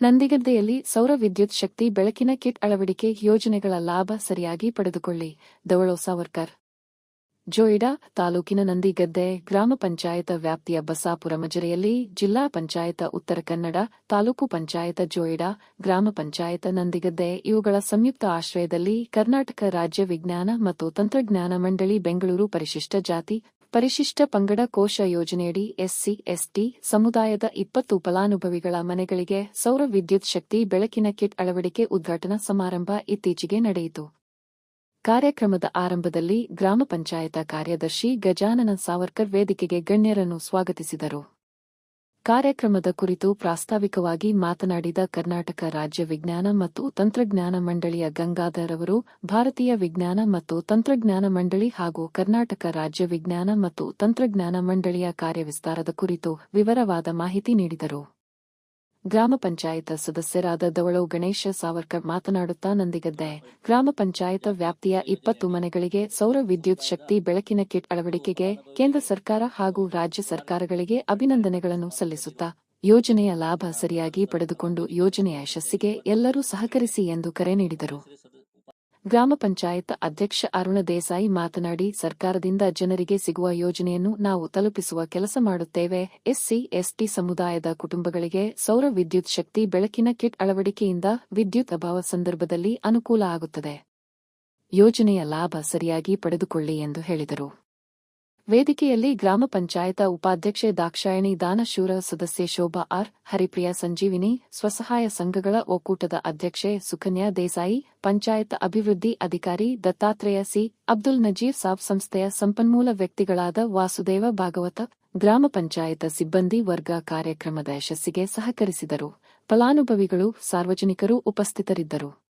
ನಂದಿಗದ್ದೆಯಲ್ಲಿ ಸೌರ ವಿದ್ಯುತ್ ಶಕ್ತಿ ಬೆಳಕಿನ ಕಿಟ್ ಅಳವಡಿಕೆ ಯೋಜನೆಗಳ ಲಾಭ ಸರಿಯಾಗಿ ಪಡೆದುಕೊಳ್ಳಿ. ದವಳೋ ಸಾವರ್ಕರ್. ಜೋಯಿಡಾ ತಾಲೂಕಿನ ನಂದಿಗದ್ದೆ ಗ್ರಾಮ ಪಂಚಾಯತ ವ್ಯಾಪ್ತಿಯ ಬಸಾಪುರ ಮಜರೆಯಲ್ಲಿ ಜಿಲ್ಲಾ ಪಂಚಾಯತ ಉತ್ತರ ಕನ್ನಡ, ತಾಲೂಕು ಪಂಚಾಯತ ಜೋಯಿಡಾ, ಗ್ರಾಮ ಪಂಚಾಯತ ನಂದಿಗದ್ದೆ ಇವುಗಳ ಸಂಯುಕ್ತ ಆಶ್ರಯದಲ್ಲಿ ಕರ್ನಾಟಕ ರಾಜ್ಯ ವಿಜ್ಞಾನ ಮತ್ತು ತಂತ್ರಜ್ಞಾನ ಮಂಡಳಿ ಬೆಂಗಳೂರು ಪರಿಶಿಷ್ಟ ಜಾತಿ, ಪರಿಶಿಷ್ಟ ಪಂಗಡ ಕೋಶ ಯೋಜನೆಯಡಿ ಎಸ್ಸಿ, ಎಸ್ಟಿ ಸಮುದಾಯದ 20 ಫಲಾನುಭವಿಗಳ ಮನೆಗಳಿಗೆ ಸೌರ ವಿದ್ಯುತ್ ಶಕ್ತಿ ಬೆಳಕಿನ ಕಿಟ್ ಅಳವಡಿಕೆ ಉದ್ಘಾಟನಾ ಸಮಾರಂಭ ಇತ್ತೀಚೆಗೆ ನಡೆಯಿತು. ಕಾರ್ಯಕ್ರಮದ ಆರಂಭದಲ್ಲಿ ಗ್ರಾಮ ಪಂಚಾಯತ ಕಾರ್ಯದರ್ಶಿ ಗಜಾನನ ಸಾವರ್ಕರ್ ವೇದಿಕೆಗೆ ಗಣ್ಯರನ್ನು ಸ್ವಾಗತಿಸಿದರು. ಕಾರ್ಯಕ್ರಮದ ಕುರಿತು ಪ್ರಾಸ್ತಾವಿಕವಾಗಿ ಮಾತನಾಡಿದ ಕರ್ನಾಟಕ ರಾಜ್ಯ ವಿಜ್ಞಾನ ಮತ್ತು ತಂತ್ರಜ್ಞಾನ ಮಂಡಳಿಯ ಗಂಗಾಧರ್ ಅವರು, ಭಾರತೀಯ ವಿಜ್ಞಾನ ಮತ್ತು ತಂತ್ರಜ್ಞಾನ ಮಂಡಳಿ ಹಾಗೂ ಕರ್ನಾಟಕ ರಾಜ್ಯ ವಿಜ್ಞಾನ ಮತ್ತು ತಂತ್ರಜ್ಞಾನ ಮಂಡಳಿಯ ಕಾರ್ಯವಿಸ್ತಾರದ ಕುರಿತು ವಿವರವಾದ ಮಾಹಿತಿ ನೀಡಿದರು. ಗ್ರಾಮ ಪಂಚಾಯತ ಸದಸ್ಯರಾದ ದವಳೋ ಗಣೇಶ ಸಾವರ್ಕರ್ ಮಾತನಾಡುತ್ತಾ, ನಂದಿಗದ್ದೆ ಗ್ರಾಮ ಪಂಚಾಯತ ವ್ಯಾಪ್ತಿಯ 20 ಮನೆಗಳಿಗೆ ಸೌರ ವಿದ್ಯುತ್ ಶಕ್ತಿ ಬೆಳಕಿನ ಕಿಟ್ ಅಳವಡಿಕೆಗೆ ಕೇಂದ್ರ ಸರ್ಕಾರ ಹಾಗೂ ರಾಜ್ಯ ಸರ್ಕಾರಗಳಿಗೆ ಅಭಿನಂದನೆಗಳನ್ನು ಸಲ್ಲಿಸುತ್ತಾ, ಯೋಜನೆಯ ಲಾಭ ಸರಿಯಾಗಿ ಪಡೆದುಕೊಂಡು ಯೋಜನೆಯ ಯಶಸ್ಸಿಗೆ ಎಲ್ಲರೂ ಸಹಕರಿಸಿ ಎಂದು ಕರೆ ನೀಡಿದರು. ಗ್ರಾಮ ಪಂಚಾಯತ್ ಅಧ್ಯಕ್ಷ ಅರುಣ ದೇಸಾಯಿ ಮಾತನಾಡಿ, ಸರ್ಕಾರದಿಂದ ಜನರಿಗೆ ಸಿಗುವ ಯೋಜನೆಯನ್ನು ನಾವು ತಲುಪಿಸುವ ಕೆಲಸ ಮಾಡುತ್ತೇವೆ. ಎಸ್ಸಿ, ಎಸ್ಟಿ ಸಮುದಾಯದ ಕುಟುಂಬಗಳಿಗೆ ಸೌರ ವಿದ್ಯುತ್ ಶಕ್ತಿ ಬೆಳಕಿನ ಕಿಟ್ ಅಳವಡಿಕೆಯಿಂದ ವಿದ್ಯುತ್ ಅಭಾವ ಸಂದರ್ಭದಲ್ಲಿ ಅನುಕೂಲ ಆಗುತ್ತದೆ. ಯೋಜನೆಯ ಲಾಭ ಸರಿಯಾಗಿ ಪಡೆದುಕೊಳ್ಳಿ ಎಂದು ಹೇಳಿದರು. ವೇದಿಕೆಯಲ್ಲಿ ಗ್ರಾಮ ಪಂಚಾಯತ ಉಪಾಧ್ಯಕ್ಷೆ ದಾಕ್ಷಾಯಣಿ ದಾನಶೂರ, ಸದಸ್ಯೆ ಶೋಭಾ ಆರ್, ಹರಿಪ್ರಿಯಾ ಸಂಜೀವಿನಿ, ಸ್ವಸಹಾಯ ಸಂಘಗಳ ಒಕ್ಕೂಟದ ಅಧ್ಯಕ್ಷೆ ಸುಕನ್ಯಾ ದೇಸಾಯಿ, ಪಂಚಾಯತ್ ಅಭಿವೃದ್ಧಿ ಅಧಿಕಾರಿ ದತ್ತಾತ್ರೇಯ ಸಿ, ಅಬ್ದುಲ್ ನಜೀರ್ ಸಾಬ್, ಸಂಸ್ಥೆಯ ಸಂಪನ್ಮೂಲ ವ್ಯಕ್ತಿಗಳಾದ ವಾಸುದೇವ ಭಾಗವತ, ಗ್ರಾಮ ಪಂಚಾಯತ ಸಿಬ್ಬಂದಿ ವರ್ಗ ಕಾರ್ಯಕ್ರಮದ ಯಶಸ್ಸಿಗೆ ಸಹಕರಿಸಿದರು. ಫಲಾನುಭವಿಗಳು, ಸಾರ್ವಜನಿಕರು ಉಪಸ್ಥಿತರಿದ್ದರು.